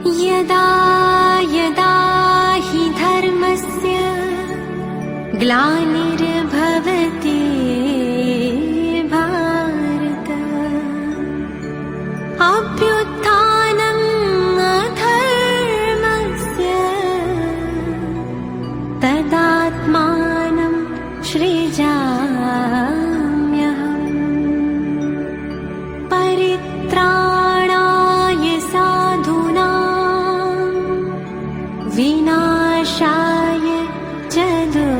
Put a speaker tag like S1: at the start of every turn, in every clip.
S1: यदा यदा हि धर्मस्य ग्लानिर्भवति भारत अभ्युत्थानम् अधर्मस्य तदात्मानं सृजाम्यहम् परित्राणाय साधूनां विनाशाय च दुष्कृताम्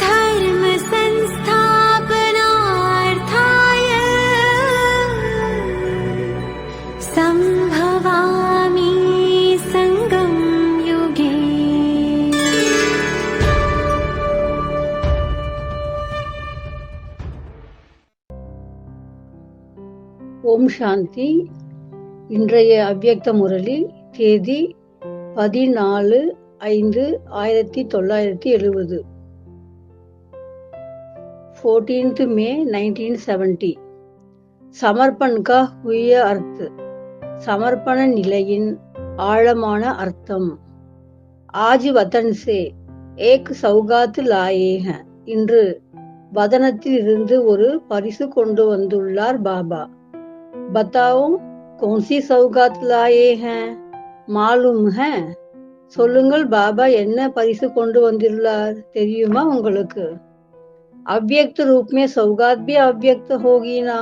S1: धर्म संस्थापनार्थाय संभवामि संगम युगे।
S2: ஓம் சாந்தி. இன்றைய அவ்யக்த முரளி தேதி 14/5/1970, 14th May 1970. சமர்ப்பண் கா ஹுய அர்த், சமர்ப்பண நிலையின் ஆழமான அர்த்தம். ஆஜ் வதன் சே ஏக் சௌகாத் லாயே ஹை, இன்று வதனத்தில் இருந்து ஒரு பரிசு கொண்டு வந்துள்ளார் பாபா. பத்தாओ கौन-सी सौगात लाए हैं, மாலூம் है? சொல்லுங்கள், பாபா என்ன பரிசு கொண்டு வந்துள்ளார் தெரியுமா உங்களுக்கு? அவ்யக்த ரூப் மே சௌகாத் பி அவ்யக்த ஹோகி நா,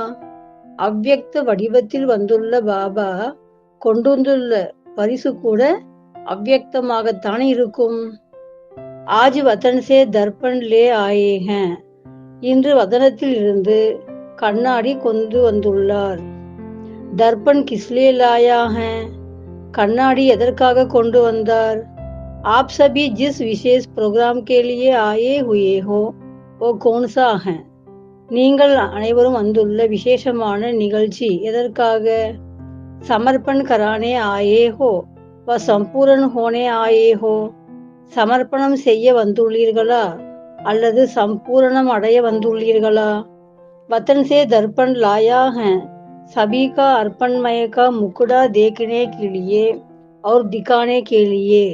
S2: அவ்யக்த வடிவத்தில் வந்துள்ள பாபா கொண்டு வந்துள்ள பரிசு கூட அவ்யக்தமாகத்தானே இருக்கும். ஆஜ் வதன் சே தர்பன் லே ஆயே ஹேன், இன்று வதனத்தில் இருந்து கண்ணாடி கொண்டு வந்துள்ளார். தர்பன் கிஸ்லியே லாயா ஹை, கண்ணாடி எதற்காக கொண்டு வந்தார்? ஆப் சபி ஜிஸ் விசேஷ் ப்ரோக்ராம் கே லியே ஆயே ஹுயே ஹோ ஓ கौन-सा है, நீங்கள் அனைவரும் வந்துள்ள விசேஷமான நிகழ்ச்சி எதற்காக? சமர்ப்பண் கரானே ஆயே ஹோ வ சம்பூரண் ஹோனே ஆயே ஹோ, சமர்ப்பணம் செய்ய வந்துள்ளீர்களா அல்லது சம்பூரணம் அடைய வந்துள்ளீர்களா? वतन से दर्पण लाया है, सभी का अर्पणमय का मुकुड़ा देखने के लिए और दिखाने के लिए.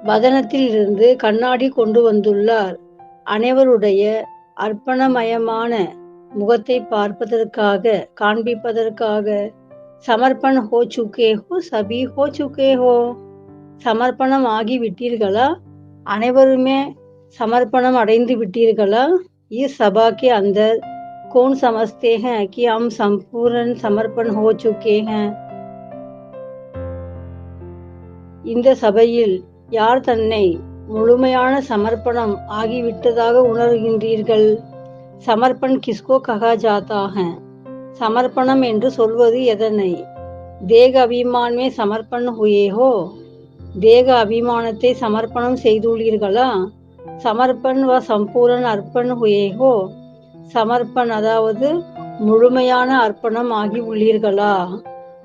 S2: வதனத்தில் இருந்து கண்ணாடி கொண்டு வந்துள்ளார், அனைவருடைய அர்ப்பணமயமான முகத்தை பார்ப்பதற்காக, காண்பிப்பதற்காக. சமர்ப்பண் ஹோ சுகே ஹோ சபி ஹோ சுகே ஹோ, சமர்ப்பணம் ஆகி விட்டீர்களா, அனைவருமே சமர்ப்பணம் அடைந்து விட்டீர்களா? इस सभा के अंदर कौन समझते हैं कि हम संपूर्ण समर्पण हो चुके हैं? இந்த சபையில் யார் தன்னை முழுமையான சமர்ப்பணம் ஆகிவிட்டதாக உணர்கின்றீர்கள்? சமர்ப்பண் கிஸ்கோ கஹா ஜாதா ஹை, சமர்ப்பணம் என்று சொல்வது எதனை? தேக அபிமானமே சமர்ப்பண் ஹுயே ஹோ, தேக அபிமானத்தை சமர்ப்பணம் செய்துள்ளீர்களா? சமர்ப்பண் வ சம்பூரண் அர்ப்பண் ஹுயே ஹோ, சமர்ப்பண் அதாவது முழுமையான அர்ப்பணம் ஆகி உள்ளீர்களா?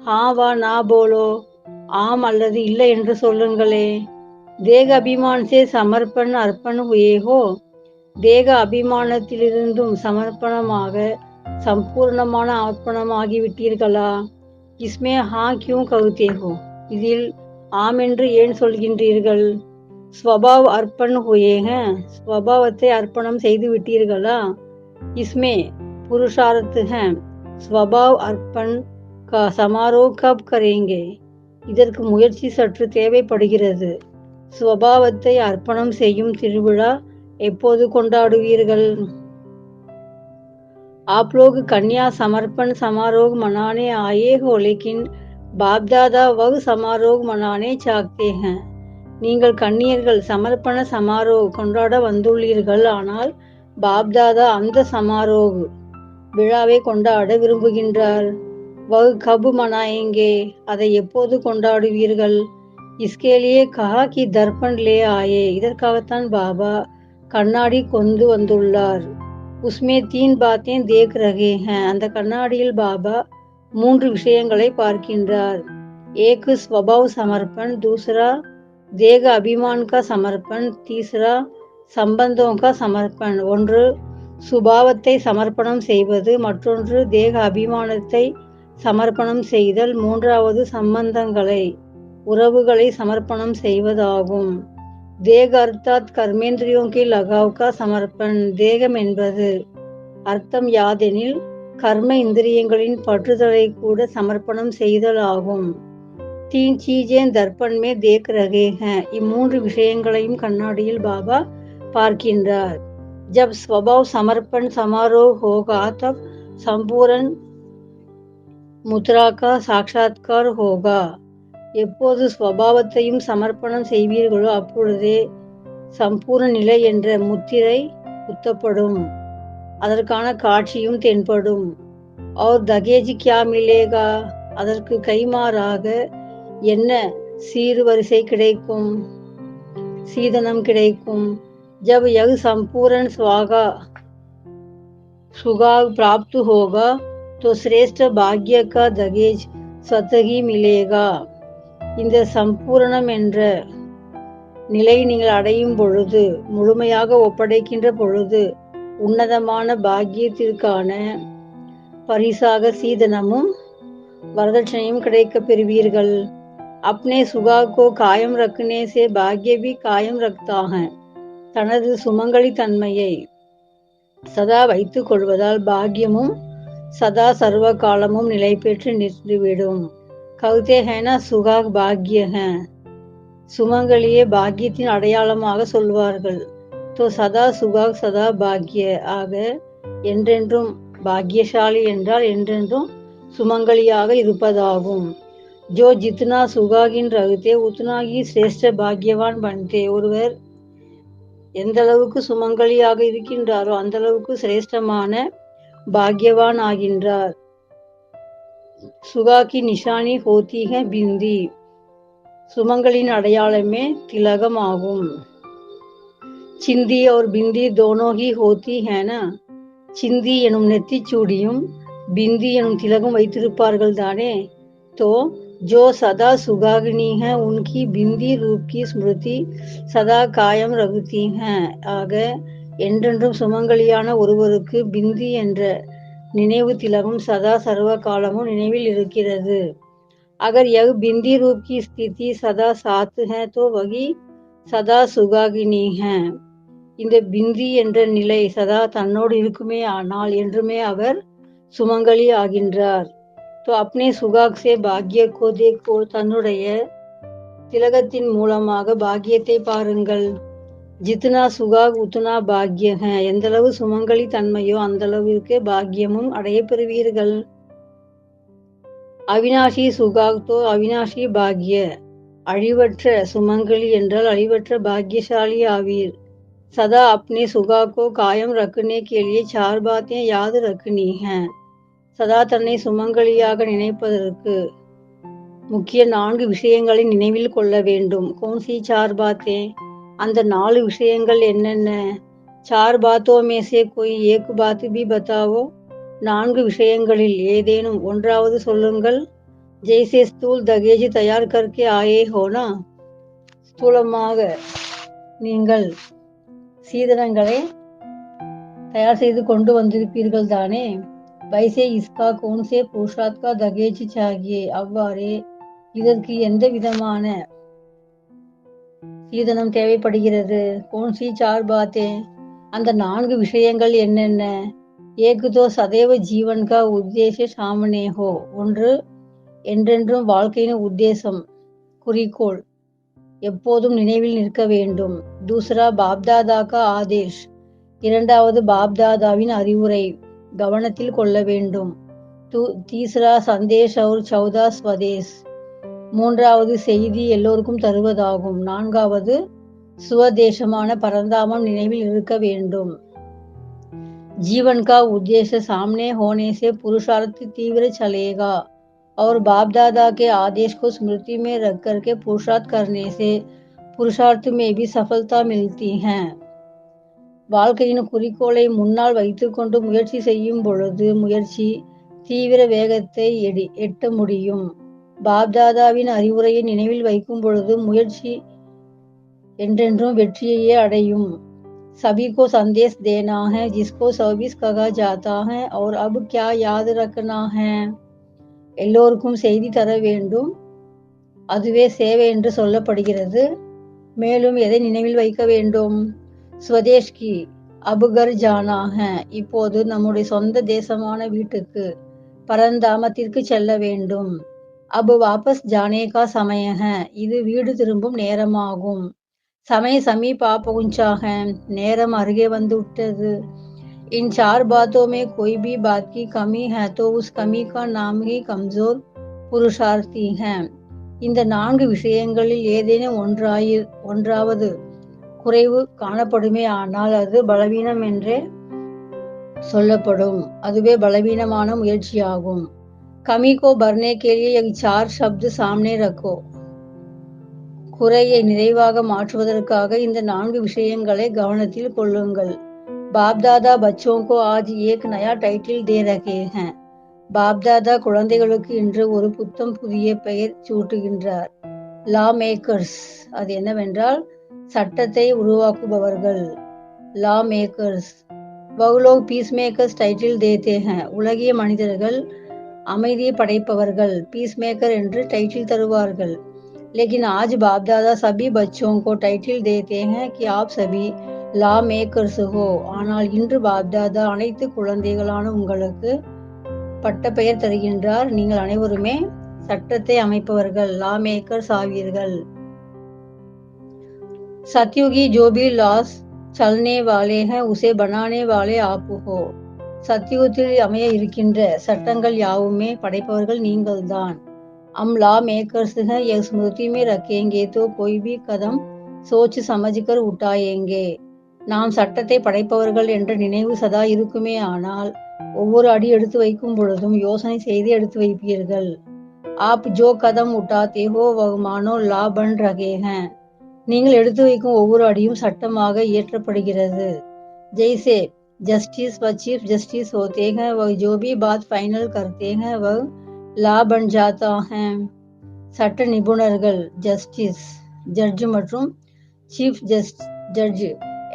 S2: ஹா வா நா போலோ, ஆம் அல்லது இல்லை என்று சொல்லுங்களே. தேக அபிமான் சே சமர்ப்பண் அர்ப்பண் ஹுயே ஹோ, தேக அபிமானத்திலிருந்தும் சமர்ப்பணமாக சம்பூர்ணமான அர்ப்பணம் ஆகிவிட்டீர்களா? இஸ்மே ஹா கியூ கவுதே ஹோ, இதில் ஆம் என்று ஏன் சொல்கின்றீர்கள்? ஸ்வபாவ் அர்ப்பண் ஹுயே ஹேன், ஸ்வபாவத்தை அர்ப்பணம் செய்து விட்டீர்களா? இஸ்மே புருஷார்த் ஹை, ஸ்வபாவ் அர்ப்பண் கா சமாரோஹ் கப் கரேங்கே, இதற்கு முயற்சி சற்று தேவைப்படுகிறது. ஸ்வபாவத்தை அர்ப்பணம் செய்யும் திருவிழா எப்போது கொண்டாடுவீர்கள்? आप लोग कन्या समर्पण समारोह मनाने आए हो, लेकिन बाप दादा वह समारोह मनाने चाहते हैं. நீங்கள் கன்னியர்கள் சமர்ப்பண சமாரோக் கொண்டாட வந்துள்ளீர்கள், ஆனால் பாப்தாதா அந்த சமாரோக் விழாவை கொண்டாட விரும்புகின்றார். வஹ் கப் மனாயேங்கே, அதை எப்போது கொண்டாடுவீர்கள்? இஸ்கேலியே கஹா கி தர்பண் லே ஆயே, இதற்காகத்தான் பாபா கண்ணாடி கொண்டு வந்துள்ளார். உஸ்மே 3 பாத்தேன் தேக் ரகே ஹேன், அந்த கண்ணாடியில் பாபா 3 விஷயங்களை பார்க்கின்றார். ஏக் ஸ்வபாவ் சமர்ப்பண், दूसरा தேக அபிமான் கா சமர்ப்பண், तीसरा संबंधों का समर्पण. ஒன்று சுபாவத்தை சமர்ப்பணம் செய்வது, மற்றொன்று தேக அபிமானத்தை சமர்ப்பணம் செய்தல், மூன்றாவது சம்பந்தங்களை உறவுகளை சமர்ப்பணம் செய்வதாகும். தேக அர்த்தாத் கர்மேந்திரியோं के लगाव का समर्पण. தேகம் என்பது அர்த்தம் யாதெனில் கர்ம இந்திரியங்களின் பற்றுதலை கூட சமர்ப்பணம் செய்தல் ஆகும். तीन चीजें दर्पण में देख रहे हैं. இம்மூன்று விஷயங்களையும் கண்ணாடியில் பாபா பார்க்கின்றார். जब स्वभाव समर्पण समारोह होगा तब संपूर्ण मुद्रा का साक्षात्कार होगा. எப்போது ஸ்வபாவத்தையும் சமர்ப்பணம் செய்வீர்களோ அப்பொழுதே சம்பூர்ண நிலை என்ற முத்திரை குத்தப்படும், அதற்கான காட்சியும் தென்படும். और दहेज क्या मिलेगा? அதற்கு கைமாறாக என்ன சீர்வரிசை கிடைக்கும், சீதனம் கிடைக்கும். जब यह संपूर्ण सुगाग प्राप्त होगा तो श्रेष्ठ भाग्य का दहेज स्वतः ही मिलेगा. இந்த சம்பூரணம் என்ற நிலை நீங்கள் அடையும் பொழுது, முழுமையாக ஒப்படைக்கின்ற பொழுது, உன்னதமான பாக்கியத்திற்கான பரிசாக சீதனமும் வரதட்சணையும் கிடைக்க பெறுவீர்கள். अपने सुगाग को कायम रखने से भाग्य भी कायम रखता है. தனது சுமங்கலி தன்மையை சதா வைத்துக் கொள்வதால் பாக்கியமும் சதா சர்வ காலமும் நிலை பெற்று நின்றுவிடும். कहते हैं ना सुगाग भाग्य है. சுமங்கலியே பாக்கியத்தின் அடையாளமாக சொல்வார்கள். तो சதா சுகாக் சதா பாக்ய ஆக என்றென்றும் பாக்கியசாலி என்றால் என்றென்றும் சுமங்கலியாக இருப்பதாகும். जो जितना सुगागिन रहते उतना ही श्रेष्ठ भाग्यवान बनते. ஒருவர் எந்த அளவுக்கு சுமங்கலியாக இருக்கின்றாரோ அந்த அளவுக்கு சிரேஷ்டமான பாக்யவான் ஆகின்றார். சுகா கி நிஷானி ஹோத்தி ஹை பிந்தி. சுமங்கலின் அடையாளமே திலகம் ஆகும். சிந்தி और பிந்தி दोनों ही होती है ना. சிந்தி எனும் நெத்திச்சூடியும் பிந்தி எனும் திலகம் வைத்திருப்பார்கள் தானே. तो जो सदा सुगाग्नि है उनकी बिंदी रूप की स्मृति सदा कायम रखती है. ஆக என்றென்றும் சுமங்கலியான ஒருவருக்கு பிந்தி என்ற நினைவு திலகம் சதா சர்வ காலமும் நினைவில் இருக்கிறது. अगर यह बिंदी रूप की स्थिति सदा साथ है तो वही सदा सुगागिनी है. இந்த பிந்தி என்ற நிலை சதா தன்னோடு இருக்குமே ஆனால் என்றுமே அவர் சுமங்கலி ஆகின்றார். तो अपने सुगाग से भाग्य को देखो. தன்னுடைய திலகத்தின் மூலமாக பாக்கியத்தை பாருங்கள். ஜித்னா சுகாக் உத்னா பாக்ய ஹை. எந்தளவு சுமங்கலி தன்மையோ அந்த அளவிற்கு பாக்கியமும் அடைய பெறுவீர்கள். அவினாஷி சுகாக் தோ அவினாஷி பாக்ய. அழிவற்ற சுமங்கலி என்றால் அழிவற்ற பாக்கியசாலி ஆவீர். सदा अपने सुगाग को कायम रखने के लिए 4 बातें याद रखनी हैं. சதா தன்னை சுமங்கலியாக நினைப்பதற்கு முக்கிய 4 விஷயங்களை நினைவில் கொள்ள வேண்டும். கौन-सी 4 बातें? அந்த 4 விஷயங்கள் என்னென்ன? 4 बातों में से कोई एक बात भी बताओ. 4 விஷயங்களில் ஏதேனும் ஒன்றாவது சொல்லுங்கள். जैसे स्थूल दहेज तैयार करके आए हो ना. ஸ்தூலமாக நீங்கள் சீதனங்களை தயார் செய்து கொண்டு வந்திருப்பீர்கள் தானே. वैसे इसका कौन से पुरुषार्थ का दहेज चाहिए. அவ்வாறே இதற்கு எந்த விதமான சீதனம் தேவைப்படுகிறது. कौन सी 4 बातें? அந்த 4 விஷயங்கள் என்னென்ன? एक तो सदैव जीवन का उद्देश्य सामने हो. ஒன்று என்றென்றும் வாழ்க்கையின் உத்தேசம் குறிக்கோள் எப்போதும் நினைவில் நிற்க வேண்டும். दूसरा बाप दादा का आदेश. இரண்டாவது பாப்தாதாவின் அறிவுரை கவனத்தில் கொள்ள வேண்டும். தீஸ்ரா சந்தேஷ் और 14 ஸ்வதேஷ். மூன்றாவது செய்தி எல்லோருக்கும் தருவதாகும். நான்காவது சுவதேசமான பரந்தாமம் நினைவில் இருக்க வேண்டும். जीवन का उद्देश्य सामने होने से पुरुषार्थ तीव्र चलेगा और बाप दादा के आदेश को स्मृति में रख करके पुरुषार्थ करने से पुरुषार्थ में भी सफलता मिलती है. வாழ்க்கையின் குறிக்கோளை முன்னால் வைத்துக்கொண்டு முயற்சி செய்யும் பொழுது முயற்சி தீவிர வேகத்தை எட்ட முடியும். பாப்தாதாவின் அறிவுரையை நினைவில் வைக்கும் பொழுது முயற்சி என்றென்றும் வெற்றியையே அடையும். सभी को संदेश देना है जिसको सर्विस कहा जाता है और अब क्या याद रखना है எல்லோருக்கும் செய்தி தர வேண்டும் அதுவே சேவை என்று சொல்லப்படுகிறது மேலும் எதை நினைவில் வைக்க வேண்டும் ஸ்வதேஷ் கி அப் கர் ஜானா ஹை இப்போது நம்முடைய சொந்த தேசமான வீட்டுக்கு பரந்தாமத்திற்கு செல்ல வேண்டும் அப் வாபஸ் ஜானே கா சமய ஹை இது வீடு திரும்பும் நேரமாகும் समय समीप आ पहुंचा है நேரம் அருகே வந்து விட்டது इन चार बातों में कोई भी बात की कमी है तो उस कमी का नाम ही कमजोर पुरुषार्थी है இந்த நான்கு விஷயங்களில் ஏதேனும் ஒன்றாவது குறைவு காணப்படுமே ஆனால் அது பலவீனம் என்றே சொல்லப்படும் அதுவே பலவீனமான முயற்சியாகும் कमी को भरने के लिए ये चार शब्द सामने रखो குறையை நிறைவாக மாற்றுவதற்காக இந்த நான்கு விஷயங்களை கவனத்தில் கொள்ளுங்கள் பாப்தாதா बच्चों को आज एक नया टाइटल दे रहे हैं பாப்தாதா குழந்தைகளுக்கு இன்று ஒரு புத்தம் புதிய பெயர் சூட்டுகின்றார் லா மேக்கர்ஸ் அது என்னவென்றால் சட்டத்தை உருவாக்குபவர்கள் லா மேக்கர்ஸ் வவுலோக் பீஸ் மேக்கர்ஸ் டைட்டில் தேத்தே हैं உலகிய மனிதர்கள் அமைதியை படைப்பவர்கள் பீஸ் மேக்கர் என்று டைட்டில் தருவார்கள் लेकिन आज बाप दादा सभी बच्चों को टाइटल देते हैं कि आप सभी லா மேக்கர்ஸ் ஹோ ஆனால் இன்று பாப்தாதா அனைத்து குழந்தைகளான உங்களுக்கு பட்ட பெயர் தருகின்றார் நீங்கள் அனைவருமே சட்டத்தை அமைப்பவர்கள் லா மேக்கர்ஸ் ஆவீர்கள் सतयुगी जो भी लॉस चलने वाले हैं उसे बनाने वाले आप हो சத்தியுகத்தில் அமைய இருக்கின்ற சட்டங்கள் யாவுமே படைப்பவர்கள் நீங்கள்தான் हम लॉ मेकर्स हैं यह स्मृति में रखेंगे तो कोई भी कदम सोच समझकर उठाएंगे நாம் சட்டத்தை படைப்பவர்கள் என்ற நினைவு சதா இருக்குமே ஆனால் ஒவ்வொரு அடி எடுத்து வைக்கும் பொழுதும் யோசனை செய்து எடுத்து வைப்பீர்கள் आप जो कदम उठाते हो वह मानो लॉ बन रहे हैं நீங்கள் எடுத்து வைக்கும் ஒவ்வொரு அடியும் சட்டமாக இயற்றப்படுகிறது जैसे जस्टिस व चीफ जस्टिस होते हैं वह जो भी बात फाइनल करते हैं वह லா பன் ஜாத்தா ஹை சட்ட நிபுணர்கள் ஜஸ்டிஸ் ஜட்ஜ் மற்றும் சீஃப் ஜட்ஜ்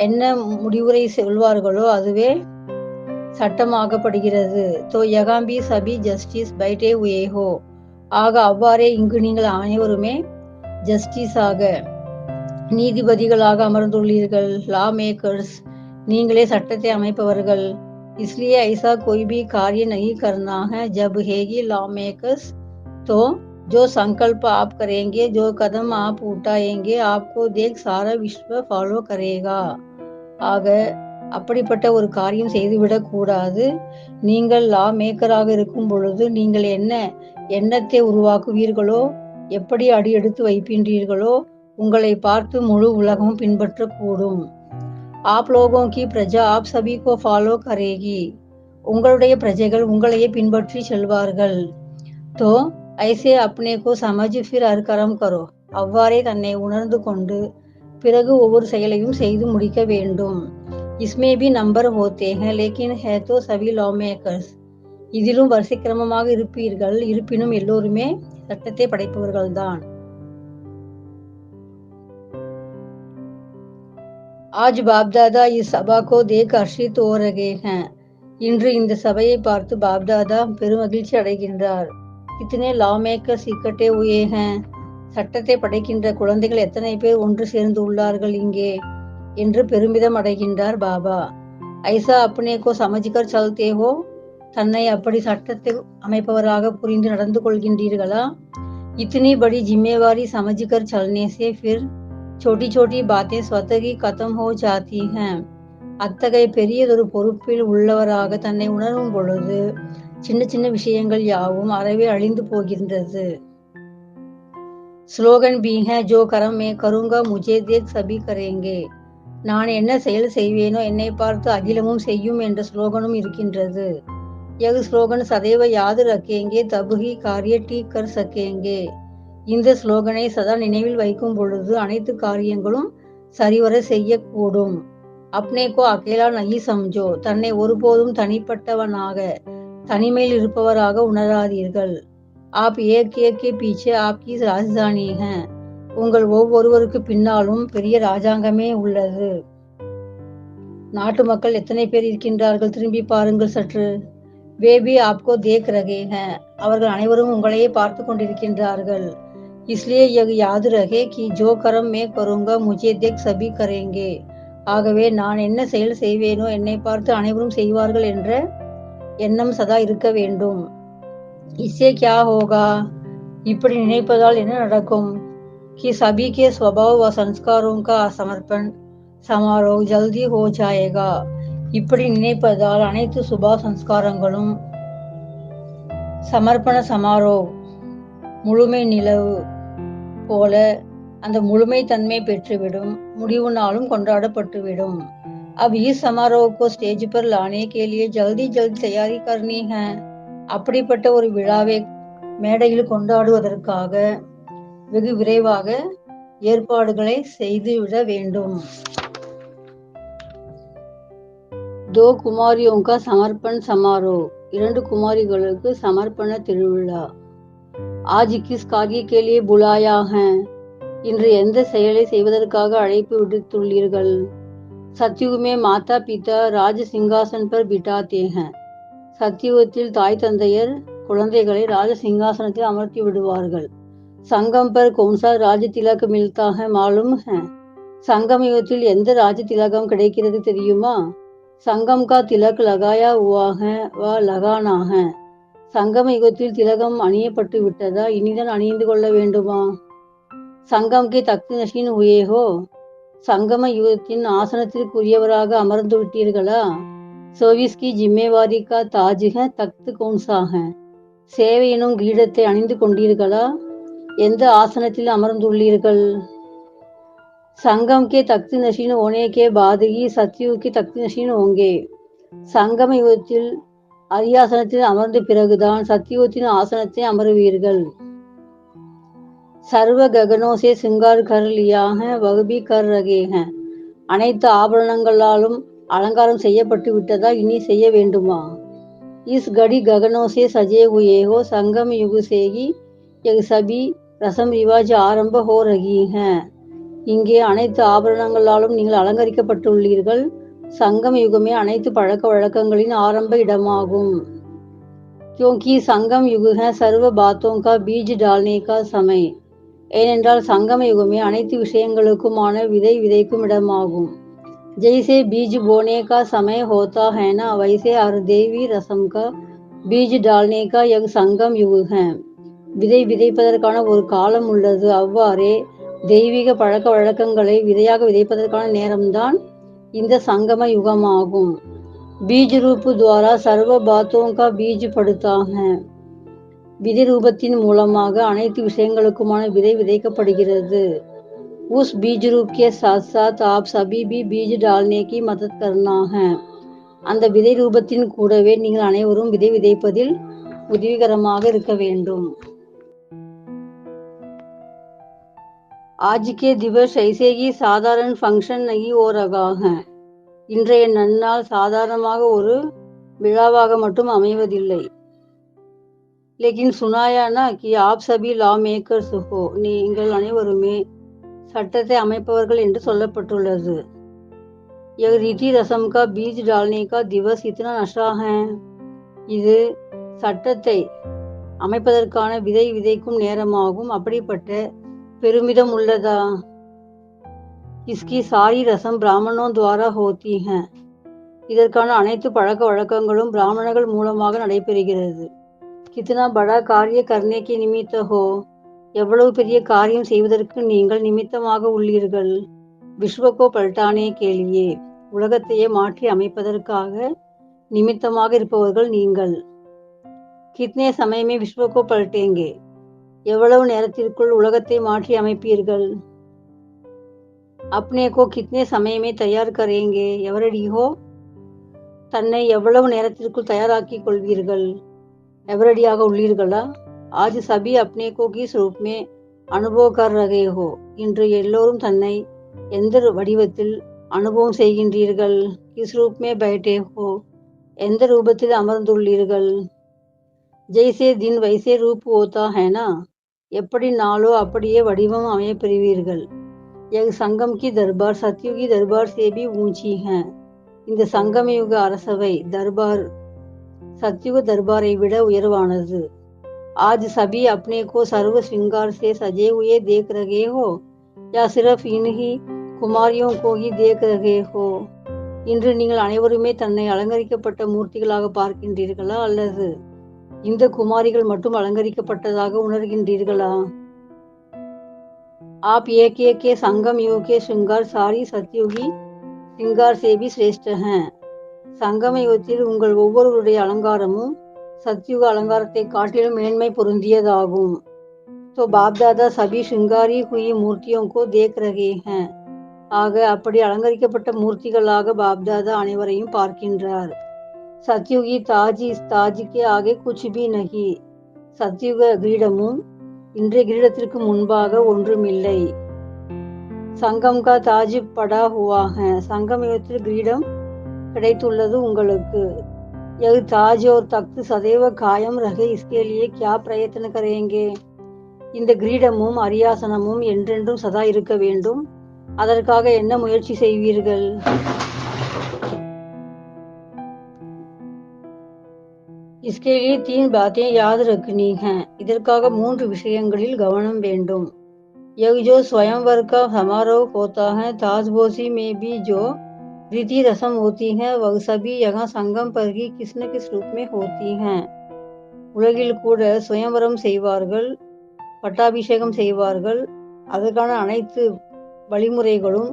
S2: என்ன முடிவுரை சொல்வார்களோ அதுவே சட்டமாகப்படுகிறது தோ யகாம் பி சபி ஜஸ்டிஸ் பைட்டே हुए हो ஆக அவ்வாறே இங்கு நீங்கள் அனைவருமே ஜஸ்டிஸாக நீதிபதிகளாக அமர்ந்துள்ளீர்கள் லா மேக்கர்ஸ் நீங்களே சட்டத்தை அமைப்பவர்கள் इसलिए ऐसा कोई भी कार्य नहीं करना है जब हैगी लॉ मेकर्स तो जो संकल्प आप करेंगे जो कदम आप उठाएंगे आपको देख सारा विश्व ஃபாலோ करेगा ஆக அப்படிப்பட்ட ஒரு காரியம் செய்துவிடக் கூடாது நீங்கள் லா மேக்கராக இருக்கும் பொழுது நீங்கள் என்ன எண்ணத்தை உருவாக்குவீர்களோ எப்படி அடி எடுத்து வைக்கின்றீர்களோ உங்களை பார்த்து முழு உலகமும் பின்பற்றக்கூடும் आप लोगों की प्रजा आप सभी को फॉलो करेगी உங்களுடைய பிரஜைகள் உங்களையே பின்பற்றி செல்வார்கள் तो ऐसे अपने को समझ फिर हर कर्म करो அவ்வாறே தன்னை உணர்ந்து கொண்டு பிறகு ஒவ்வொரு செயலையும் செய்து முடிக்க வேண்டும் इसमें भी नंबर होते हैं लेकिन है तो सभी लॉ मेकर्स இதிலும் வரிசைக்கிரமமாக இருப்பீர்கள் இருப்பினும் எல்லோருமே சட்டத்தை படைப்பவர்கள்தான் आज बाप दादा इस सभा को देख हर्षित हो रहे हैं இன்று இந்த சபையை பார்த்து பாப்தாதா பெருமகிழ்ச்சி அடைகின்றார் कितने लॉ मेकर्स इकट्ठे हुए हैं சட்டத்தை படைக்கின்ற குழந்தைகள் எத்தனை பேர் ஒன்று சேர்ந்து உள்ளார்கள் இங்கே என்று பெருமிதம் அடைகின்றார் பாபா ஐசா अपने को समझकर चलते हो தன்னை அப்படி சட்டத்தை அமைப்பவராக புரிந்து நடந்து கொள்கின்றீர்களா इतनी बड़ी जिम्मेवारी समझकर चलने से फिर छोटी छोटी बातें स्वतः ही खत्म हो जाती हैं அத்தகைய பெரியதொரு பொறுப்பில் உள்ளவராக தன்னை உணரும் பொழுது சின்ன சின்ன விஷயங்கள் யாவும் அறவே அழிந்து போகின்றது ஸ்லோகன் भी है जो कर्म मैं करूंगा मुझे देख सभी करेंगे நான் என்ன செயல் செய்வேனோ என்னை பார்த்து அகிலமும் செய்யும் என்ற ஸ்லோகனும் இருக்கின்றது यह स्लोगन सदैव याद रखेंगे तब ही कार्य ठीक कर सकेंगे இந்த ஸ்லோகனை சதா நினைவில் வைக்கும் பொழுது அனைத்து காரியங்களும் சரிவர செய்யக்கூடும் अपने को अकेला नहीं समझो தன்னை ஒருபோதும் தனிப்பட்டவனாக தனிமையில் இருப்பவராக உணராதீர்கள் आप एक एक के पीछे आपकी राजधानी है உங்கள் ஒவ்வொருவருக்கு பின்னாலும் பெரிய ராஜாங்கமே உள்ளது நாட்டு மக்கள் எத்தனை பேர் இருக்கின்றார்கள், திரும்பி பாருங்கள் சற்று. वे भी आपको देख रहे हैं. அவர்கள் அனைவரும் உங்களையே பார்த்து கொண்டிருக்கின்றார்கள். इसलिए यह याद रहे कि जो कर्म मैं करूंगा मुझे देख सभी करेंगे. ஆகவே நான் என்ன செயல் செய்வேனோ என்னை பார்த்து அனைவரும் செய்வார்கள் என்ற எண்ணம் சதா இருக்க வேண்டும். इससे क्या होगा? இப்படி நினைப்பதால் என்ன நடக்கும்? कि सभी के स्वभाव व संस्कारों का समर्पण समारोह जल्दी हो जाएगा. இப்படி நினைப்பதால் அனைத்து சுபா சம்ஸ்காரங்களும் சமர்ப்பண சமாரோ முழுமை நிலவு போல அந்த முழுமை தன்மை பெற்றுவிடும், முடிவு நாளும் கொண்டாடப்பட்டுவிடும். अब इस समारोह को स्टेज पर लाने के लिए जल्दी जल्दी तैयारी करनी है. அப்படிப்பட்ட ஒரு விழாவை மேடையில் கொண்டாடுவதற்காக வெகு விரைவாக ஏற்பாடுகளை செய்துவிட வேண்டும். दो कुमारियों का समर्पण समारोह. இரண்டு குமாரிகளுக்கு சமர்ப்பண திருவிழா. आज किस कार्य के लिए बुलाया है? இன்று எந்த செயலை செய்வதற்காக அழைப்பு விடுத்துள்ளீர்கள்? सतयुग में माता पिता राज सिंहासन पर बिठाते हैं. சத்தியுகத்தில் தாய் தந்தையர் குழந்தைகளை ராஜ சிங்காசனத்தில் அமர்த்தி விடுவார்கள். संगम पर कौन सा राज तिलक मिलता है मालूम है? संगम யுகத்தில் எந்த ராஜ திலகம் கிடைக்கிறது தெரியுமா? संगम का तिलक लगाया हुआ है व लगाना है. संगम யுகத்தில் திலகம் அணியப்பட்டு விட்டதா, இனிதான் அணிந்து கொள்ள வேண்டுமா? संगम के तख्त नशीन हुए हो. சங்கம யுகத்தின் ஆசனத்திற்குரியவராக அமர்ந்து விட்டீர்களா? सर्विस की जिम्मेवारी का ताज है, तख्त कौन सा है? சேவை எனும் கிரீடத்தை அணிந்து கொண்டீர்களா? எந்த ஆசனத்தில் அமர்ந்துள்ளீர்கள்? संगम के तख्त नशीन होने के बाद ही सतयुग के तख्त नशीन होंगे. சங்கம யுகத்தில் அரியாசனத்தில் அமர்ந்த பிறகுதான் சத்தியுகத்தின் ஆசனத்தை அமருவீர்கள். सर्व गगनों से श्रृंगार कर लिया है, वह भी कर रहे हैं. அனைத்து ஆபரணங்களாலும் அலங்காரம் செய்யப்பட்டு விட்டதா, இனி செய்ய வேண்டுமா? इस घड़ी गगनों से सजे हुए हो. संगम युग से ही यह सभी रसम रिवाज आरंभ हो रही हैं. இங்கே அனைத்து ஆபரணங்களாலும் நீங்கள் அலங்கரிக்கப்பட்டுள்ளீர்கள். சங்கம் யுகமே அனைத்து பழக்க வழக்கங்களின் ஆரம்ப இடமாகும். क्योंकि संगम युग है सर्व बातों का बीज डालने का समय. ஏனென்றால் சங்கம யுகமே அனைத்து விஷயங்களுக்குமான விதை விதைக்கும் இடமாகும். जैसे बीज बोने का समय होता है ना, वैसे हर देवी रसम का बीज डालने का यह संगम युग है. விதை விதைப்பதற்கான ஒரு காலம் உள்ளது, அவ்வாறே தெய்வீக பழக்க வழக்கங்களை விதையாக விதைப்பதற்கான நேரம்தான் இந்த சங்கம யுகமாகும். बीज रूप द्वारा सर्व बातों का बीज पड़ता है. விதை ரூபத்தின் மூலமாக அனைத்து விஷயங்களுக்குமான விதை விதைக்கப்படுகிறது. उस बीज रूप के साथ साथ आप सभी भी बीज डालने की मदद करना है. அந்த விதை ரூபத்தின் கூடவே நீங்கள் அனைவரும் விதை விதைப்பதில் உதவிகரமாக இருக்க வேண்டும். आज के दिवस ऐसे ही साधारण फंक्शन नहीं हो रहा है. இன்றைய நன்னாள் சாதாரணமாக ஒரு விழாவாக மட்டும் அமைவதில்லை. लेकिन सुनाया ना कि आप सभी लॉ मेकर्स हो. நீங்கள் அனைவருமே சட்டத்தை அமைப்பவர்கள் என்று சொல்லப்பட்டுள்ளது. यह रीति रसम का बीज डालने का दिवस इतना नशा है. இது சட்டத்தை அமைப்பதற்கான விதை விதைக்கும் நேரமாகும். அப்படிப்பட்ட பெருமிதம் உள்ளதா? इसकी सारी रसम ब्राह्मणों द्वारा होती है. இதற்கான அனைத்து பழக்க வழக்கங்களும் பிராமணர்கள் மூலமாக நடைபெறுகிறது. कितना बड़ा कार्य करने के निमित्त हो. எவ்வளவு பெரிய காரியம் செய்வதற்கு நீங்கள் நிமித்தமாக உள்ளீர்கள். விஸ்வகோ பல்டானே கேலியே. உலகத்தையே மாற்றி அமைப்பதற்காக நிமித்தமாக இருப்பவர்கள் நீங்கள். கித்னே சமயமே விஸ்வகோ பல்டேங்கே. எவ்வளவு நேரத்திற்குள் உலகத்தை மாற்றி அமைப்பீர்கள். अपने को कितने समय में तैयार करेंगे. எவரடி ஹோ. தன்னை எவ்வளவு நேரத்திற்குள் தயாராக்கிக் கொள்வீர்கள். எவரடியாக உள்ளீர்களா? आज सभी अपने को किस रूप में अनुभव कर रहे हो. இன்று எல்லோரும் தன்னை எந்த வடிவத்தில் அனுபவம் செய்கின்றீர்கள். किस रूप में बैठे हो. எந்த ரூபத்தில் அமர்ந்துள்ளீர்கள். जैसे दिन वैसे रूप होता है ना. எப்படி நாளோ அப்படியே வடிவம் அமையப் பெறுவீர்கள். यह संगम की दरबार सतयुगी दरबार से भी ऊंची है. இந்த சங்கமயுக அரசவை தர்பார் सतयुग दरबाரை விட உயர்வானது. आज सभी अपने को सर्व श्रृंगार से सजे हुए देख रहे हो या सिर्फ इन्हीं कुमारियों को ही देख रहे हो? இன்று நீங்கள் அனைவருமே தன்னை அலங்கரிக்கப்பட்ட மூர்த்திகளாக பார்க்கின்றீர்களா அல்லது இந்த குமாரிகள் மட்டும் அலங்கரிக்கப்பட்டதாக உணர்கின்றீர்களா? आप एक एक के संगम युग के श्रृंगार सारी सतयुगी श्रृंगार से भी श्रेष्ठ हैं. சங்கம யுகத்தில் உங்கள் ஒவ்வொருவருடைய அலங்காரமும் சத்யுக அலங்காரத்தை காட்டிலும் மேன்மை பொருந்தியதாகும். तो बाप दादा सभी श्रृंगारी हुई मूर्तियों को देख रहे हैं. ஆக அப்படி அலங்கரிக்கப்பட்ட மூர்த்திகளாக பாப்தாதா அனைவரையும் பார்க்கின்றார். சத்யுகி தாஜி தாஜிக்கு ஆகே குச் பி நஹி. சத்யுக கிரீடமும் இன்றைய கிரீடத்திற்கு முன்பாக ஒன்றுமில்லை. சங்கம் கா தாஜ் படா ஹுவா ஹை. சங்கம் யுகத்தில் கிரீடம் கிடைத்துள்ளது உங்களுக்கு. यह ताज और तख्त सदैव कायम रहे इसके लिए क्या प्रयत्न करेंगे? இந்த கிரீடமும் அரியாசனமும் என்றென்றும் சதா இருக்க வேண்டும். அதற்காக என்ன முயற்சி செய்வீர்கள்? इसके लिए 3 बातें याद रखनी हैं. இதற்காக 3 விஷயங்களில் கவனம் வேண்டும். यह जो स्वयंवर का समारोह होता है ताजपोशी में भी जो रीति रस्म होती है वह सभी यहाँ संगम पर ही किस न किस रूप में होती हैं. உலகில் கூட சுயம்வரம் செய்வார்கள், பட்டாபிஷேகம் செய்வார்கள். அதற்கான அனைத்து வழிமுறைகளும்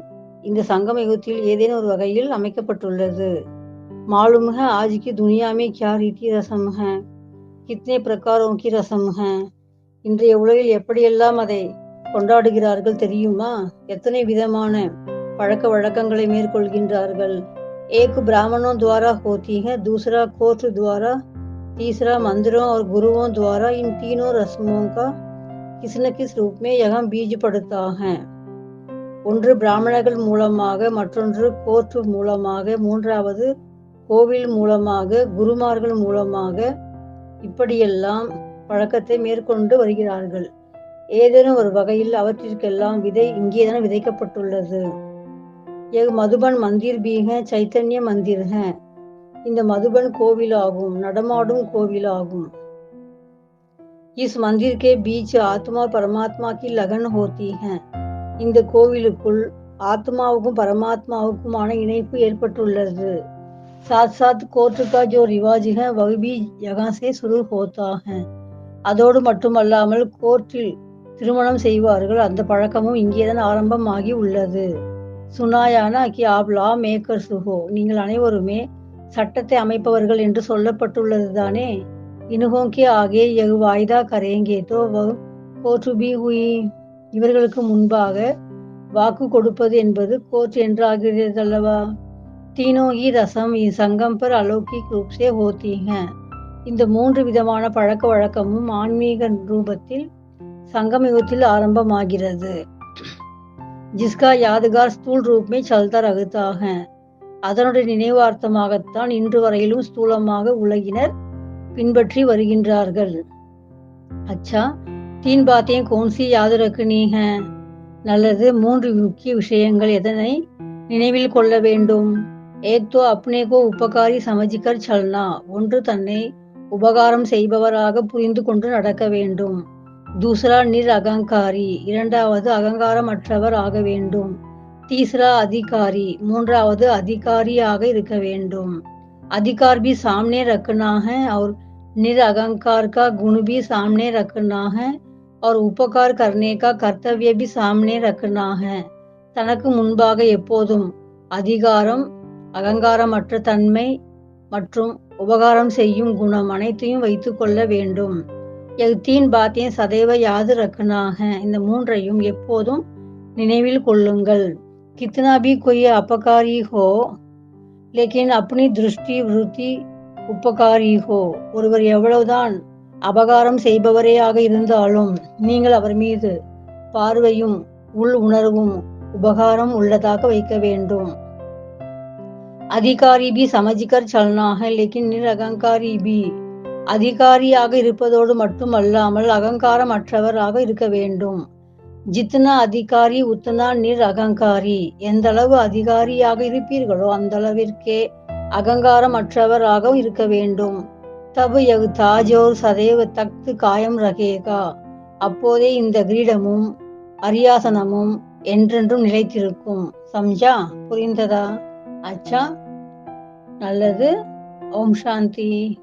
S2: இந்த சங்கம யுகத்தில் ஏதேனும் ஒரு வகையில் அமைக்கப்பட்டுள்ளது. मालूम है आज की दुनिया में क्या रीति रस्म है, कितने प्रकारों की रस्म है. இன்றைய உலகில் எப்படியெல்லாம் அதை கொண்டாடுகிறார்கள் தெரியுமா? எத்தனை விதமான பழக்க வழக்கங்களை மேற்கொள்கின்றார்கள். एक ब्राह्मणों द्वारा होती है, दूसरा कोर्ट द्वारा, तीसरा मंदिरों और गुरुओं द्वारा. इन तीनों रस्मों का किस न किस रूप में यहाँ बीज पड़ता है. ஒன்று பிராமணர்கள் மூலமாக, மற்றொன்று கோர்ட் மூலமாக, மூன்றாவது கோவில் மூலமாக, குருமார்கள் மூலமாக. இப்படியெல்லாம் பழக்கத்தை மேற்கொண்டு வருகிறார்கள். ஏதேனும் ஒரு வகையில் அவற்றிற்கெல்லாம் விதை இங்கேதான் விதைக்கப்பட்டுள்ளது. यह मधुबन मंदिर भी है, चैतन्य मंदिर है. இந்த மதுபன் கோவில் ஆகும், நடமாடும் கோவில் ஆகும். इस मंदिर के बीच आत्मा परमात्मा की लगन होती है. இந்த கோவிலுக்குள் ஆத்மாவுக்கும் பரமாத்மாவுக்குமான இணைப்பு ஏற்பட்டுள்ளது. साथ साथ कोर्ट का जो रिवाज है वह भी यहाँ से शुरू होता है. அதோடு மட்டுமல்லாமல் கோர்ட்டில் திருமணம் செய்வார்கள். அந்த பழக்கமும் இங்கேதான் ஆரம்பமாகி உள்ளது. சுனாயானா கி ஆப் லா மேக்கர்ஸ் ஹோ. நீங்கள் அனைவருமே சட்டத்தை அமைப்பவர்கள் என்று சொல்லப்பட்டுள்ளது தானே. இனுகோங்கே ஆகே எகு வாய்தா கரேங்கே தோ கோர்ட் பி ஹுயி. இவர்களுக்கு முன்பாக வாக்கு கொடுப்பது என்பது கோர்ட் என்றாகிறதல்லவா. तीनों ही रस्म इस संगम पर अलौकिक रूप से होती हैं. இந்த 3 விதமான பழக்க வழக்கமும் ஆன்மீக ரூபத்தில் சங்கம யுகத்தில் ஆரம்பமாகிறது. जिसका यादगार स्थूल रूप में चलता रहता है. அதனுடைய நினைவார்த்தமாகத்தான் இன்று வரையிலும் ஸ்தூலமாக உலகினர் பின்பற்றி வருகின்றார்கள். अच्छा 3 बातें कौन सी याद रखनी है? நல்லது, 3 முக்கிய விஷயங்கள் எதனை நினைவில் கொள்ள வேண்டும்? एक तो अपने को उपकारी समझकर चलना. ஒன்று தன்னை உபகாரம் செய்பவராக புரிந்து கொண்டு நடக்க வேண்டும். दूसरा நிரகங்காரி. இரண்டாவது அகங்காரமற்றவர் ஆக வேண்டும். तीसरा अधिकारी. மூன்றாவது அதிகாரியாக இருக்க வேண்டும். अधिकार भी सामने रखना है और निरअहंकार का गुण भी सामने रखना है और उपकार करने का कर्तव्य भी सामने रखना है. தனக்கு முன்பாக எப்போதும் அதிகாரம், அகங்காரமற்ற தன்மை மற்றும் உபகாரம் செய்யும் குணம் அனைத்தையும் வைத்துக் கொள்ள வேண்டும். यह 3 बातें सदैव याद रखना है. இந்த மூன்றையும் எப்போதும் நினைவில் கொள்ளுங்கள். कितना भी कोई अपकारी हो लेकिन अपनी दृष्टि वृत्ति उपकारी हो. ஒருவர் எவ்வளவுதான் அபகாரம் செய்பவரேயாக இருந்தாலும் நீங்கள் அவர் மீது பார்வையும் உள் உணர்வும் உபகாரம் உள்ளதாக வைக்க வேண்டும். அதிகாரி भी समझकर चलना है लेकिन निरअहंकारी भी. அதிகாரியாக இருப்பதோடு மட்டுமல்லாமல் அகங்காரமற்றவராக இருக்க வேண்டும். ஜித்னா அதிகாரி உத்னா நிர் அகங்காரி. எந்த அளவு அதிகாரியாக இருப்பீர்களோ அந்த அளவிற்கே அகங்காரமற்றவராக இருக்க வேண்டும். தபு யகு தாஜோர் சதேவ தக்து காயம் ரகேகா. அப்போதே இந்த கிரீடமும் அரியாசனமும் என்றென்றும் நிலைத்திருக்கும். சம்ஜா? புரிந்ததா? அச்சா, நல்லது. ஓம் சாந்தி.